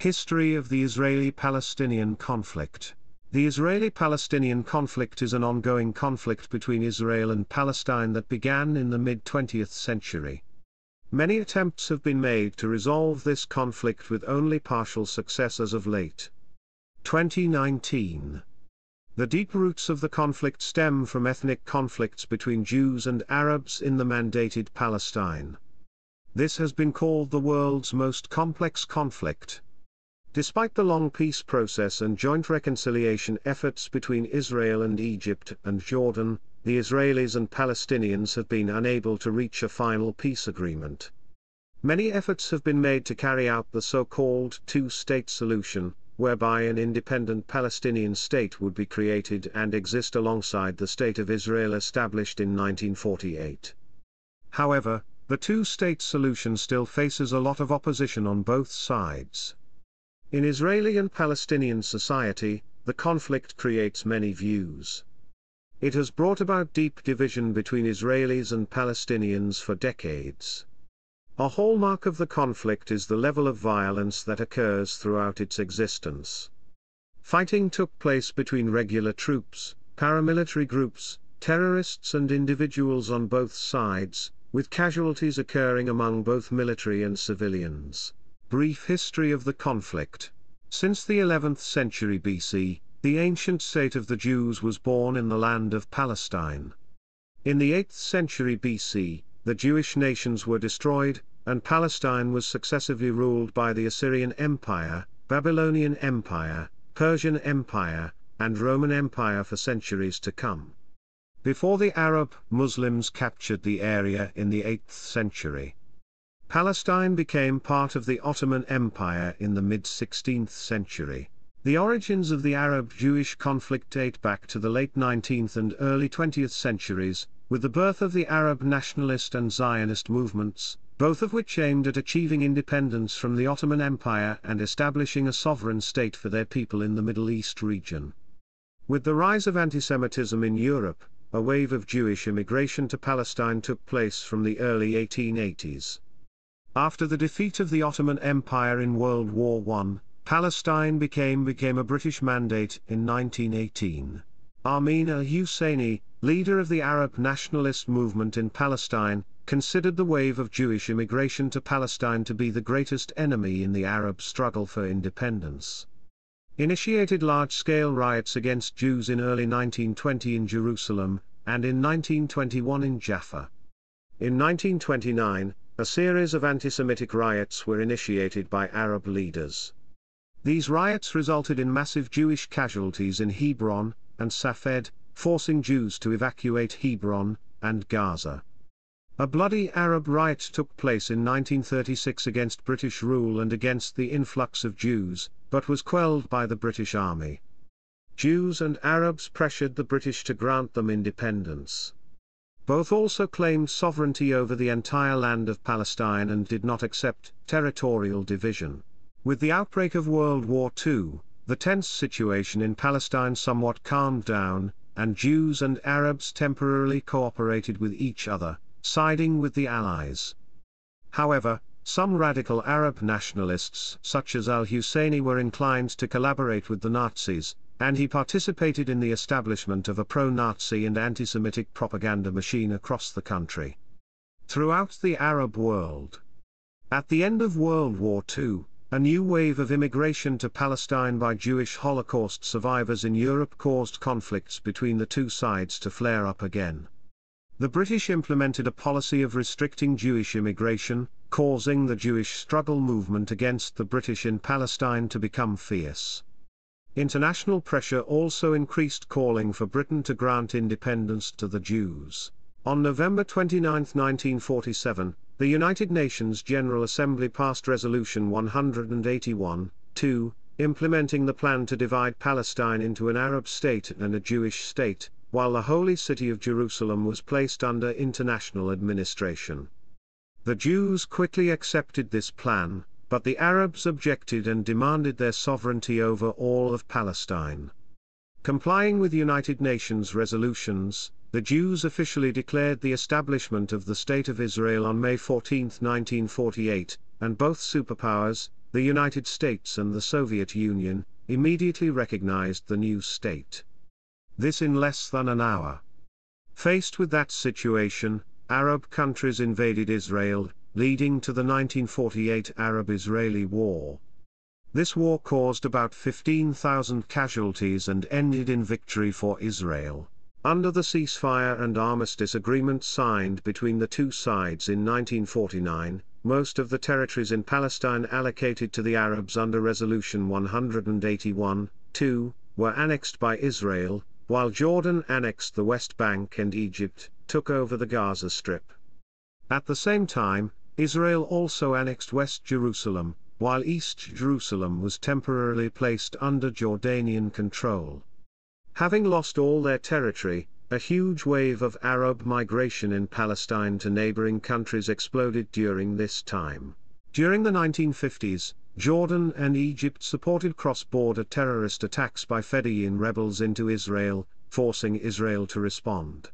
History of the Israeli-Palestinian conflict. The Israeli-Palestinian conflict is an ongoing conflict between Israel and Palestine that began in the mid-20th century. Many attempts have been made to resolve this conflict with only partial success as of late. 2019. The deep roots of the conflict stem from ethnic conflicts between Jews and Arabs in the Mandated Palestine. This has been called the world's most complex conflict. Despite the long peace process and joint reconciliation efforts between Israel and Egypt and Jordan, the Israelis and Palestinians have been unable to reach a final peace agreement. Many efforts have been made to carry out the so-called two-state solution, whereby an independent Palestinian state would be created and exist alongside the State of Israel established in 1948. However, the two-state solution still faces a lot of opposition on both sides. In Israeli and Palestinian society, the conflict creates many views. It has brought about deep division between Israelis and Palestinians for decades. A hallmark of the conflict is the level of violence that occurs throughout its existence. Fighting took place between regular troops, paramilitary groups, terrorists and individuals on both sides, with casualties occurring among both military and civilians. Brief history of the conflict. Since the 11th century BC, the ancient state of the Jews was born in the land of Palestine. In the 8th century BC, the Jewish nations were destroyed, and Palestine was successively ruled by the Assyrian Empire, Babylonian Empire, Persian Empire, and Roman Empire for centuries to come. Before the Arab Muslims captured the area in the 8th century, Palestine became part of the Ottoman Empire in the mid-16th century. The origins of the Arab-Jewish conflict date back to the late 19th and early 20th centuries, with the birth of the Arab nationalist and Zionist movements, both of which aimed at achieving independence from the Ottoman Empire and establishing a sovereign state for their people in the Middle East region. With the rise of anti-Semitism in Europe, a wave of Jewish immigration to Palestine took place from the early 1880s. After the defeat of the Ottoman Empire in World War I, Palestine became a British mandate in 1918. Amin al-Husseini, leader of the Arab nationalist movement in Palestine, considered the wave of Jewish immigration to Palestine to be the greatest enemy in the Arab struggle for independence. Initiated large-scale riots against Jews in early 1920 in Jerusalem, and in 1921 in Jaffa. In 1929, a series of anti-Semitic riots were initiated by Arab leaders. These riots resulted in massive Jewish casualties in Hebron and Safed, forcing Jews to evacuate Hebron and Gaza. A bloody Arab riot took place in 1936 against British rule and against the influx of Jews, but was quelled by the British Army. Jews and Arabs pressured the British to grant them independence. Both also claimed sovereignty over the entire land of Palestine and did not accept territorial division. With the outbreak of World War II, the tense situation in Palestine somewhat calmed down, and Jews and Arabs temporarily cooperated with each other, siding with the Allies. However, some radical Arab nationalists such as al-Husseini were inclined to collaborate with the Nazis, and he participated in the establishment of a pro-Nazi and anti-Semitic propaganda machine across the country. Throughout the Arab world. At the end of World War II, a new wave of immigration to Palestine by Jewish Holocaust survivors in Europe caused conflicts between the two sides to flare up again. The British implemented a policy of restricting Jewish immigration, causing the Jewish struggle movement against the British in Palestine to become fierce. International pressure also increased, calling for Britain to grant independence to the Jews. On November 29, 1947, the United Nations General Assembly passed Resolution 181-2, implementing the plan to divide Palestine into an Arab state and a Jewish state, while the holy city of Jerusalem was placed under international administration. The Jews quickly accepted this plan, but the Arabs objected and demanded their sovereignty over all of Palestine. Complying with United Nations resolutions, the Jews officially declared the establishment of the State of Israel on May 14, 1948, and both superpowers, the United States and the Soviet Union, immediately recognized the new state. This in less than an hour. Faced with that situation, Arab countries invaded Israel, leading to the 1948 Arab-Israeli War. This war caused about 15,000 casualties and ended in victory for Israel. Under the ceasefire and armistice agreement signed between the two sides in 1949, most of the territories in Palestine allocated to the Arabs under Resolution 181-2, were annexed by Israel, while Jordan annexed the West Bank and Egypt took over the Gaza Strip. At the same time, Israel also annexed West Jerusalem, while East Jerusalem was temporarily placed under Jordanian control. Having lost all their territory, a huge wave of Arab migration in Palestine to neighboring countries exploded during this time. During the 1950s, Jordan and Egypt supported cross-border terrorist attacks by Fedayeen rebels into Israel, forcing Israel to respond.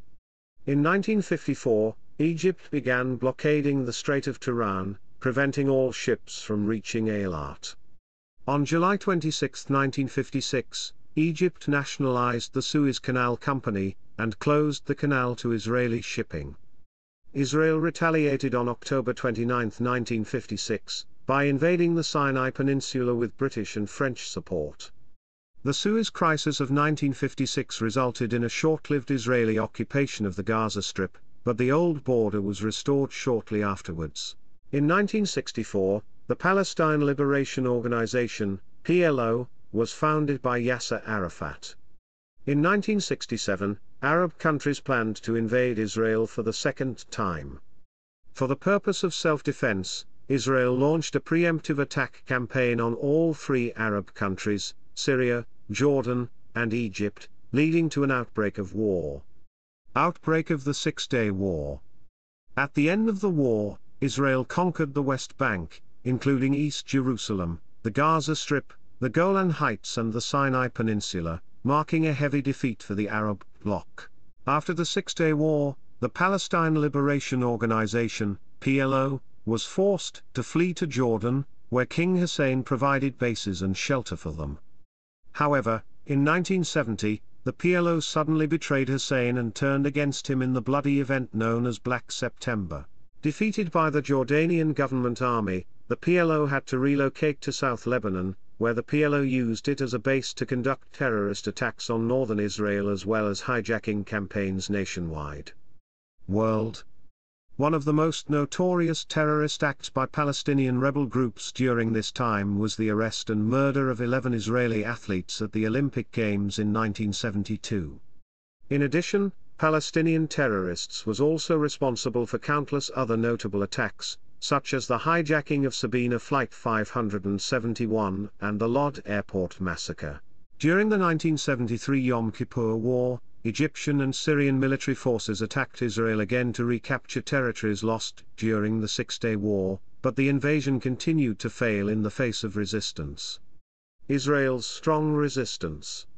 In 1954, Egypt began blockading the Strait of Tiran, preventing all ships from reaching Eilat. On July 26, 1956, Egypt nationalized the Suez Canal Company, and closed the canal to Israeli shipping. Israel retaliated on October 29, 1956, by invading the Sinai Peninsula with British and French support. The Suez Crisis of 1956 resulted in a short-lived Israeli occupation of the Gaza Strip, but the old border was restored shortly afterwards. In 1964, the Palestine Liberation Organization, PLO, was founded by Yasser Arafat. In 1967, Arab countries planned to invade Israel for the second time. For the purpose of self-defense, Israel launched a preemptive attack campaign on all three Arab countries, Syria, Jordan, and Egypt, leading to an outbreak of war. Outbreak of the Six-Day War. At the end of the war, Israel conquered the West Bank, including East Jerusalem, the Gaza Strip, the Golan Heights and the Sinai Peninsula, marking a heavy defeat for the Arab bloc. After the Six-Day War, the Palestine Liberation Organization, PLO, was forced to flee to Jordan, where King Hussein provided bases and shelter for them. However, in 1970, the PLO suddenly betrayed Hussein and turned against him in the bloody event known as Black September. Defeated by the Jordanian government army, the PLO had to relocate to South Lebanon, where the PLO used it as a base to conduct terrorist attacks on northern Israel as well as hijacking campaigns nationwide. World. One of the most notorious terrorist acts by Palestinian rebel groups during this time was the arrest and murder of 11 Israeli athletes at the Olympic Games in 1972. In addition, Palestinian terrorists was also responsible for countless other notable attacks, such as the hijacking of Sabina Flight 571 and the Lod Airport massacre. During the 1973 Yom Kippur War, Egyptian and Syrian military forces attacked Israel again to recapture territories lost during the Six-Day War, but the invasion continued to fail in the face of resistance. Israel's strong resistance.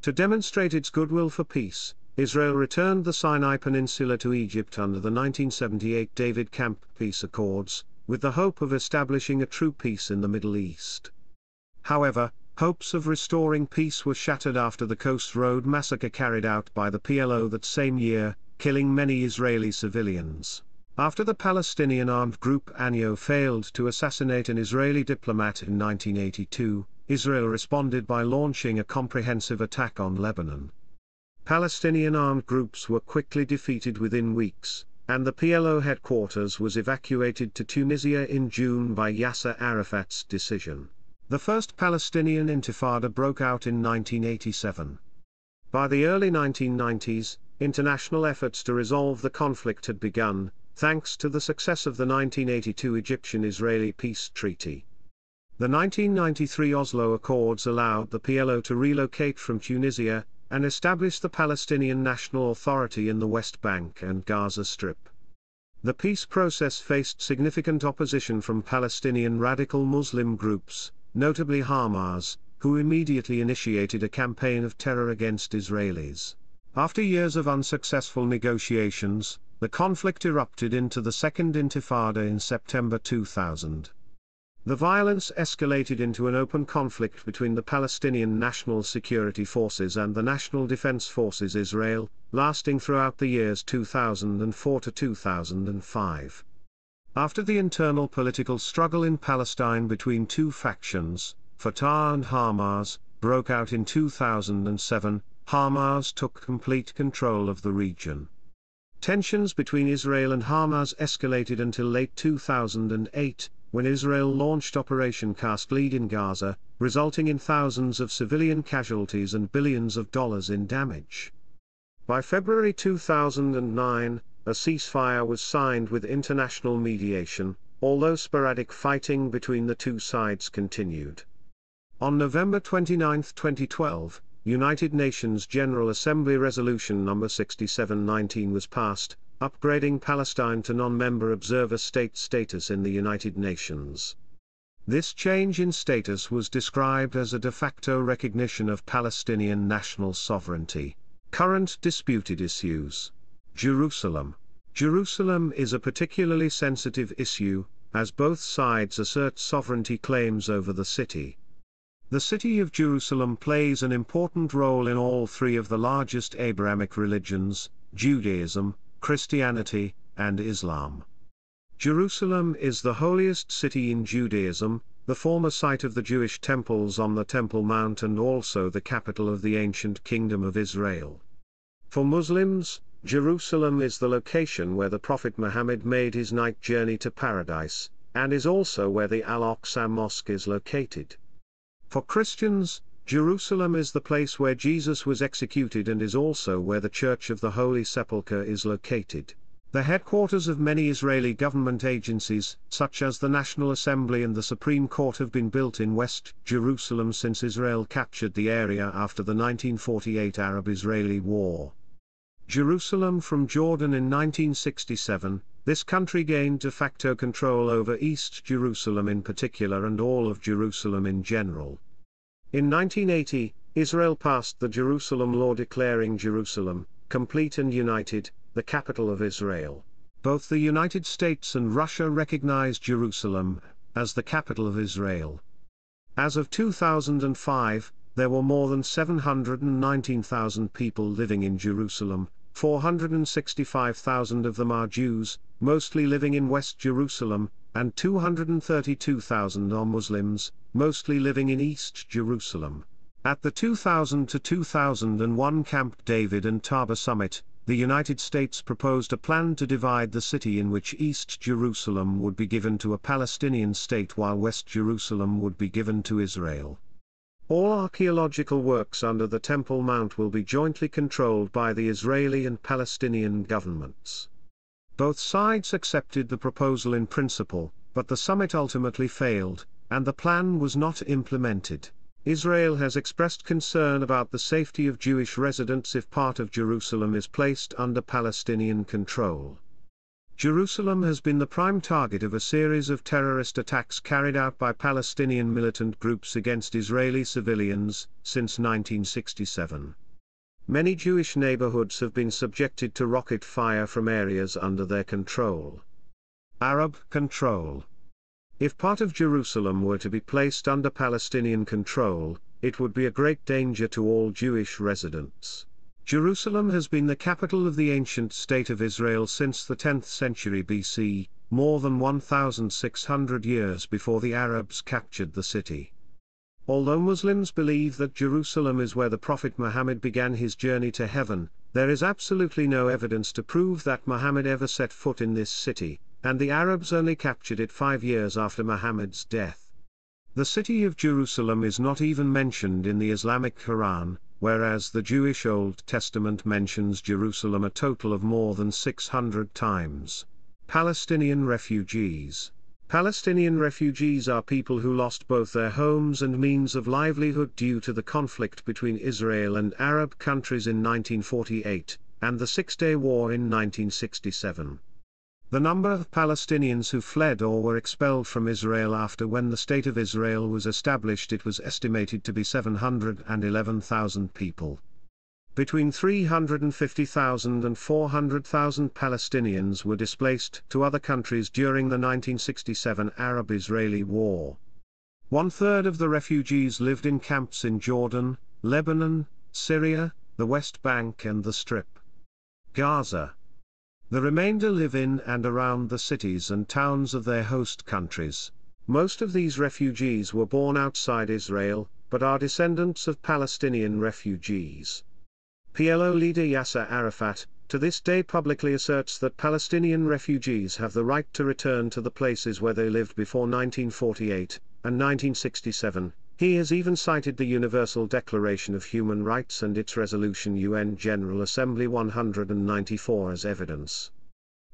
To demonstrate its goodwill for peace, Israel returned the Sinai Peninsula to Egypt under the 1978 David Camp Peace Accords, with the hope of establishing a true peace in the Middle East. However, hopes of restoring peace were shattered after the Coast Road massacre carried out by the PLO that same year, killing many Israeli civilians. After the Palestinian armed group ANYO failed to assassinate an Israeli diplomat in 1982, Israel responded by launching a comprehensive attack on Lebanon. Palestinian armed groups were quickly defeated within weeks, and the PLO headquarters was evacuated to Tunisia in June by Yasser Arafat's decision. The First Palestinian Intifada broke out in 1987. By the early 1990s, international efforts to resolve the conflict had begun, thanks to the success of the 1982 Egyptian-Israeli peace treaty. The 1993 Oslo Accords allowed the PLO to relocate from Tunisia, and establish the Palestinian National Authority in the West Bank and Gaza Strip. The peace process faced significant opposition from Palestinian radical Muslim groups, notably Hamas, who immediately initiated a campaign of terror against Israelis. After years of unsuccessful negotiations, the conflict erupted into the Second Intifada in September 2000. The violence escalated into an open conflict between the Palestinian National Security Forces and the National Defense Forces Israel, lasting throughout the years 2004 to 2005. After the internal political struggle in Palestine between two factions, Fatah and Hamas, broke out in 2007, Hamas took complete control of the region. Tensions between Israel and Hamas escalated until late 2008, when Israel launched Operation Cast Lead in Gaza, resulting in thousands of civilian casualties and billions of dollars in damage. By February 2009, a ceasefire was signed with international mediation, although sporadic fighting between the two sides continued. On November 29, 2012, United Nations General Assembly Resolution No. 6719 was passed, upgrading Palestine to non-member observer state status in the United Nations. This change in status was described as a de facto recognition of Palestinian national sovereignty. Current disputed issues. Jerusalem. Jerusalem is a particularly sensitive issue, as both sides assert sovereignty claims over the city. The city of Jerusalem plays an important role in all three of the largest Abrahamic religions, Judaism, Christianity, and Islam. Jerusalem is the holiest city in Judaism, the former site of the Jewish temples on the Temple Mount and also the capital of the ancient Kingdom of Israel. For Muslims, Jerusalem is the location where the Prophet Muhammad made his night journey to paradise, and is also where the Al-Aqsa Mosque is located. For Christians, Jerusalem is the place where Jesus was executed and is also where the Church of the Holy Sepulchre is located. The headquarters of many Israeli government agencies, such as the National Assembly and the Supreme Court, have been built in West Jerusalem since Israel captured the area after the 1948 Arab-Israeli War. Jerusalem from Jordan in 1967, this country gained de facto control over East Jerusalem in particular and all of Jerusalem in general. In 1980, Israel passed the Jerusalem Law declaring Jerusalem, complete and united, the capital of Israel. Both the United States and Russia recognized Jerusalem as the capital of Israel. As of 2005, there were more than 719,000 people living in Jerusalem. 465,000 of them are Jews, mostly living in West Jerusalem, and 232,000 are Muslims, mostly living in East Jerusalem. At the 2000 to 2001 Camp David and Taba Summit, the United States proposed a plan to divide the city, in which East Jerusalem would be given to a Palestinian state while West Jerusalem would be given to Israel. All archaeological works under the Temple Mount will be jointly controlled by the Israeli and Palestinian governments. Both sides accepted the proposal in principle, but the summit ultimately failed, and the plan was not implemented. Israel has expressed concern about the safety of Jewish residents if part of Jerusalem is placed under Palestinian control. Jerusalem has been the prime target of a series of terrorist attacks carried out by Palestinian militant groups against Israeli civilians since 1967. Many Jewish neighborhoods have been subjected to rocket fire from areas under their control. Arab control. If part of Jerusalem were to be placed under Palestinian control, it would be a great danger to all Jewish residents. Jerusalem has been the capital of the ancient state of Israel since the 10th century BC, more than 1,600 years before the Arabs captured the city. Although Muslims believe that Jerusalem is where the Prophet Muhammad began his journey to heaven, there is absolutely no evidence to prove that Muhammad ever set foot in this city, and the Arabs only captured it 5 years after Muhammad's death. The city of Jerusalem is not even mentioned in the Islamic Quran, whereas the Jewish Old Testament mentions Jerusalem a total of more than 600 times. Palestinian refugees. Palestinian refugees are people who lost both their homes and means of livelihood due to the conflict between Israel and Arab countries in 1948, and the Six-Day War in 1967. The number of Palestinians who fled or were expelled from Israel after when the State of Israel was established, it was estimated to be 711,000 people. Between 350,000 and 400,000 Palestinians were displaced to other countries during the 1967 Arab-Israeli War. One-third of the refugees lived in camps in Jordan, Lebanon, Syria, the West Bank and the Strip. Gaza. The remainder live in and around the cities and towns of their host countries. Most of these refugees were born outside Israel, but are descendants of Palestinian refugees. PLO leader Yasser Arafat, to this day publicly asserts that Palestinian refugees have the right to return to the places where they lived before 1948 and 1967. He has even cited the Universal Declaration of Human Rights and its resolution UN General Assembly 194 as evidence.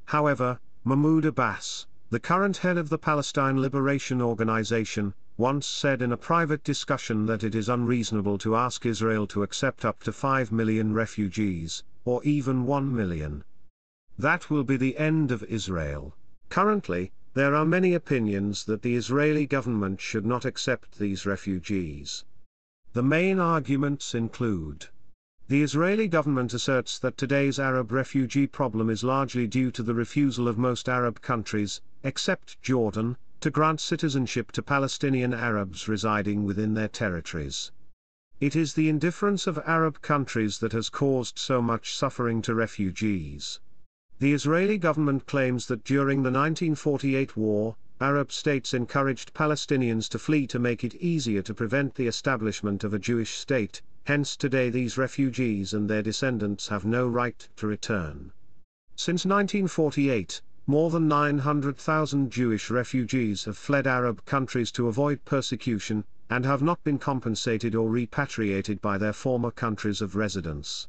However, Mahmoud Abbas, the current head of the Palestine Liberation Organization, once said in a private discussion that it is unreasonable to ask Israel to accept up to 5 million refugees, or even 1 million. That will be the end of Israel. Currently, there are many opinions that the Israeli government should not accept these refugees. The main arguments include: the Israeli government asserts that today's Arab refugee problem is largely due to the refusal of most Arab countries, except Jordan, to grant citizenship to Palestinian Arabs residing within their territories. It is the indifference of Arab countries that has caused so much suffering to refugees. The Israeli government claims that during the 1948 war, Arab states encouraged Palestinians to flee to make it easier to prevent the establishment of a Jewish state, hence today these refugees and their descendants have no right to return. Since 1948, more than 900,000 Jewish refugees have fled Arab countries to avoid persecution, and have not been compensated or repatriated by their former countries of residence.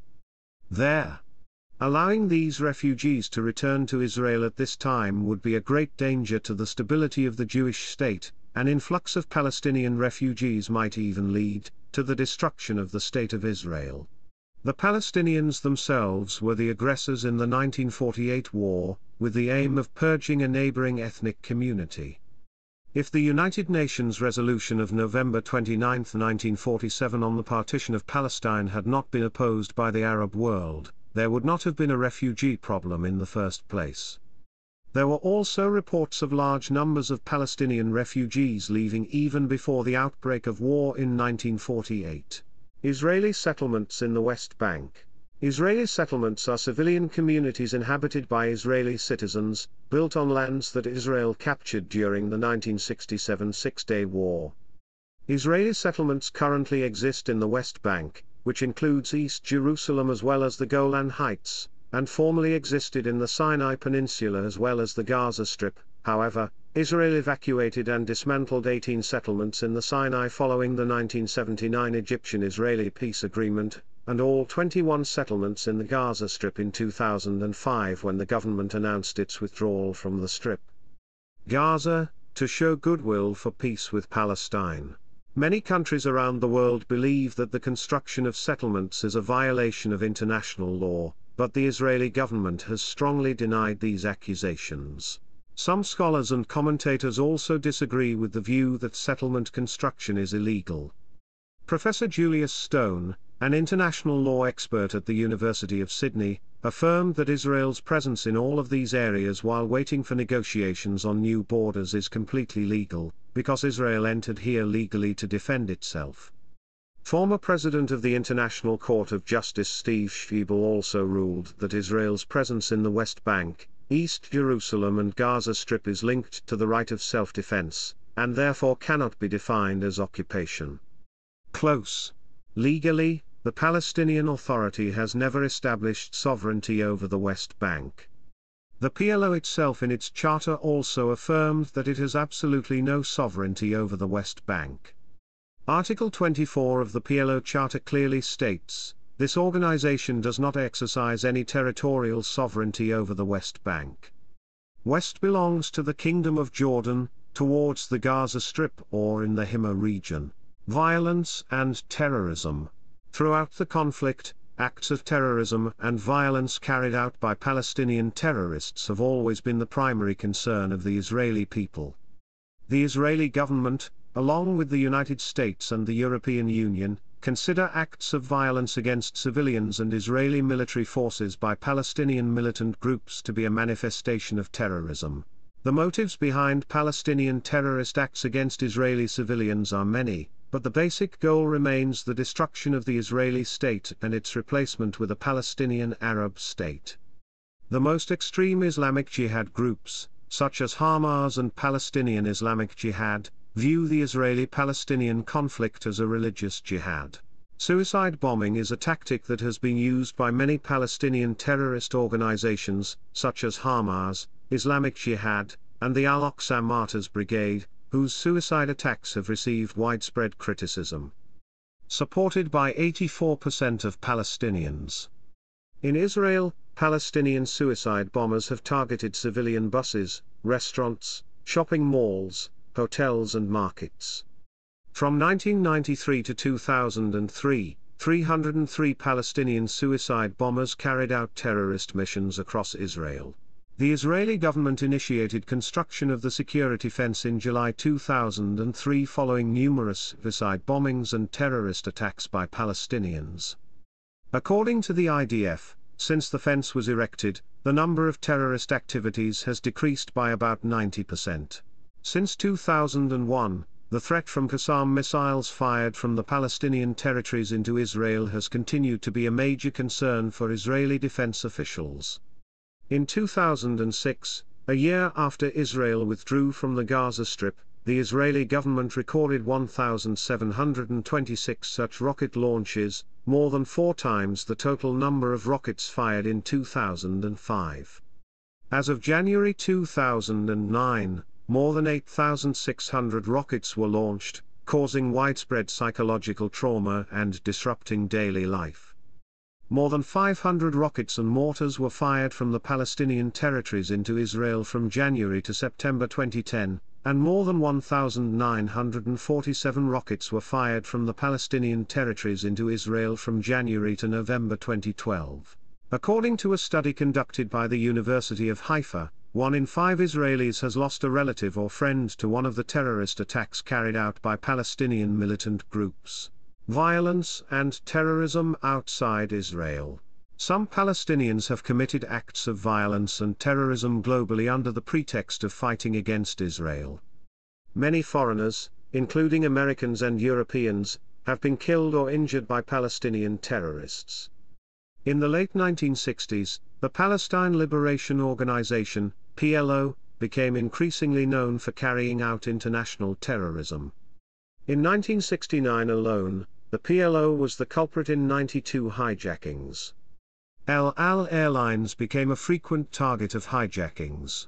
Allowing these refugees to return to Israel at this time would be a great danger to the stability of the Jewish state. An influx of Palestinian refugees might even lead to the destruction of the State of Israel. The Palestinians themselves were the aggressors in the 1948 war, with the aim of purging a neighboring ethnic community. If the United Nations resolution of November 29, 1947 on the partition of Palestine had not been opposed by the Arab world, there would not have been a refugee problem in the first place. There were also reports of large numbers of Palestinian refugees leaving even before the outbreak of war in 1948. Israeli settlements in the West Bank. Israeli settlements are civilian communities inhabited by Israeli citizens, built on lands that Israel captured during the 1967 Six-Day War. Israeli settlements currently exist in the West Bank, which includes East Jerusalem as well as the Golan Heights, and formerly existed in the Sinai Peninsula as well as the Gaza Strip. However, Israel evacuated and dismantled 18 settlements in the Sinai following the 1979 Egyptian-Israeli peace agreement, and all 21 settlements in the Gaza Strip in 2005 when the government announced its withdrawal from the Strip. Gaza, to show goodwill for peace with Palestine. Many countries around the world believe that the construction of settlements is a violation of international law, but the Israeli government has strongly denied these accusations. Some scholars and commentators also disagree with the view that settlement construction is illegal. Professor Julius Stone, an international law expert at the University of Sydney, affirmed that Israel's presence in all of these areas while waiting for negotiations on new borders is completely legal, because Israel entered here legally to defend itself. Former President of the International Court of Justice Steve Schwiebel also ruled that Israel's presence in the West Bank, East Jerusalem and Gaza Strip is linked to the right of self-defense, and therefore cannot be defined as occupation. Close. Legally, the Palestinian Authority has never established sovereignty over the West Bank. The PLO itself in its charter also affirmed that it has absolutely no sovereignty over the West Bank. Article 24 of the PLO Charter clearly states, this organization does not exercise any territorial sovereignty over the West Bank. West belongs to the Kingdom of Jordan, towards the Gaza Strip or in the Hama region. Violence and terrorism. Throughout the conflict, acts of terrorism and violence carried out by Palestinian terrorists have always been the primary concern of the Israeli people. The Israeli government, along with the United States and the European Union, consider acts of violence against civilians and Israeli military forces by Palestinian militant groups to be a manifestation of terrorism. The motives behind Palestinian terrorist acts against Israeli civilians are many, but the basic goal remains the destruction of the Israeli state and its replacement with a Palestinian Arab state. The most extreme Islamic Jihad groups, such as Hamas and Palestinian Islamic Jihad, view the Israeli-Palestinian conflict as a religious jihad. Suicide bombing is a tactic that has been used by many Palestinian terrorist organizations, such as Hamas, Islamic Jihad, and the Al-Aqsa Martyrs Brigade, whose suicide attacks have received widespread criticism. Supported by 84% of Palestinians. In Israel, Palestinian suicide bombers have targeted civilian buses, restaurants, shopping malls, hotels and markets. From 1993 to 2003, 303 Palestinian suicide bombers carried out terrorist missions across Israel. The Israeli government initiated construction of the security fence in July 2003 following numerous suicide bombings and terrorist attacks by Palestinians. According to the IDF, since the fence was erected, the number of terrorist activities has decreased by about 90%. Since 2001, the threat from Qassam missiles fired from the Palestinian territories into Israel has continued to be a major concern for Israeli defense officials. In 2006, a year after Israel withdrew from the Gaza Strip, the Israeli government recorded 1,726 such rocket launches, more than 4 times the total number of rockets fired in 2005. As of January 2009, more than 8,600 rockets were launched, causing widespread psychological trauma and disrupting daily life. More than 500 rockets and mortars were fired from the Palestinian territories into Israel from January to September 2010, and more than 1,947 rockets were fired from the Palestinian territories into Israel from January to November 2012. According to a study conducted by the University of Haifa, 1 in 5 Israelis has lost a relative or friend to one of the terrorist attacks carried out by Palestinian militant groups. Violence and terrorism outside Israel. Some Palestinians have committed acts of violence and terrorism globally under the pretext of fighting against Israel. Many foreigners, including Americans and Europeans, have been killed or injured by Palestinian terrorists. In the late 1960s, the Palestine Liberation Organization, PLO, became increasingly known for carrying out international terrorism. In 1969 alone, the PLO was the culprit in 92 hijackings. El Al Airlines became a frequent target of hijackings.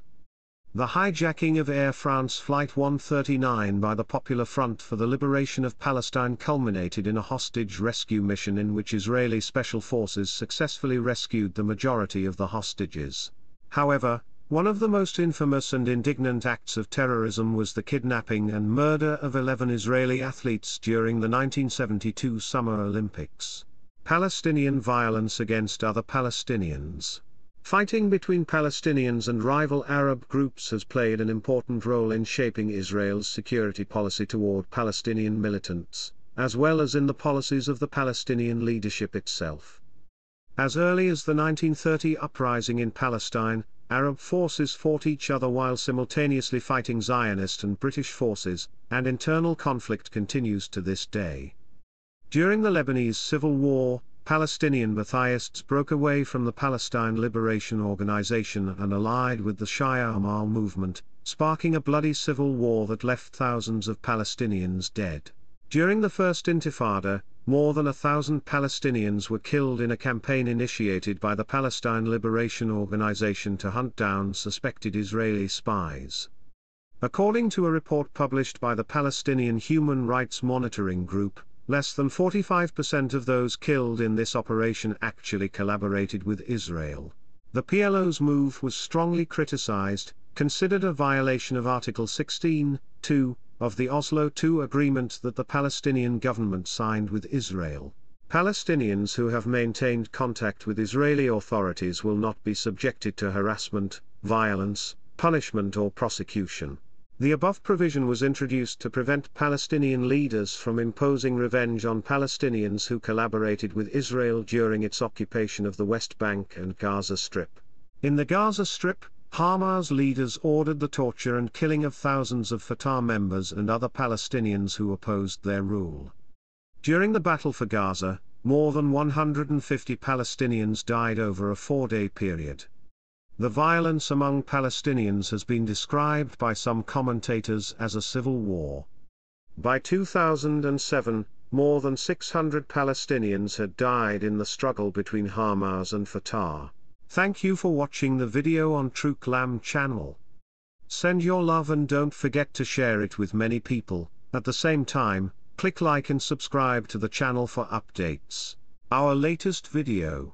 The hijacking of Air France Flight 139 by the Popular Front for the Liberation of Palestine culminated in a hostage rescue mission in which Israeli special forces successfully rescued the majority of the hostages. However, one of the most infamous and indignant acts of terrorism was the kidnapping and murder of 11 Israeli athletes during the 1972 Summer Olympics. Palestinian violence against other Palestinians. Fighting between Palestinians and rival Arab groups has played an important role in shaping Israel's security policy toward Palestinian militants, as well as in the policies of the Palestinian leadership itself. As early as the 1930 uprising in Palestine, Arab forces fought each other while simultaneously fighting Zionist and British forces, and internal conflict continues to this day. During the Lebanese Civil War, Palestinian Ba'athists broke away from the Palestine Liberation Organization and allied with the Shia Amal movement, sparking a bloody civil war that left thousands of Palestinians dead. During the First Intifada, more than 1,000 Palestinians were killed in a campaign initiated by the Palestine Liberation Organization to hunt down suspected Israeli spies. According to a report published by the Palestinian Human Rights Monitoring Group, less than 45% of those killed in this operation actually collaborated with Israel. The PLO's move was strongly criticized, considered a violation of Article 16(2) of the Oslo II agreement that the Palestinian government signed with Israel. Palestinians who have maintained contact with Israeli authorities will not be subjected to harassment, violence, punishment or prosecution. The above provision was introduced to prevent Palestinian leaders from imposing revenge on Palestinians who collaborated with Israel during its occupation of the West Bank and Gaza Strip. In the Gaza Strip, Hamas leaders ordered the torture and killing of thousands of Fatah members and other Palestinians who opposed their rule. During the battle for Gaza, more than 150 Palestinians died over a 4-day period. The violence among Palestinians has been described by some commentators as a civil war. By 2007, more than 600 Palestinians had died in the struggle between Hamas and Fatah. Thank you for watching the video on Truclam channel. Send your love and don't forget to share it with many people. At the same time, click like and subscribe to the channel for updates. Our latest video.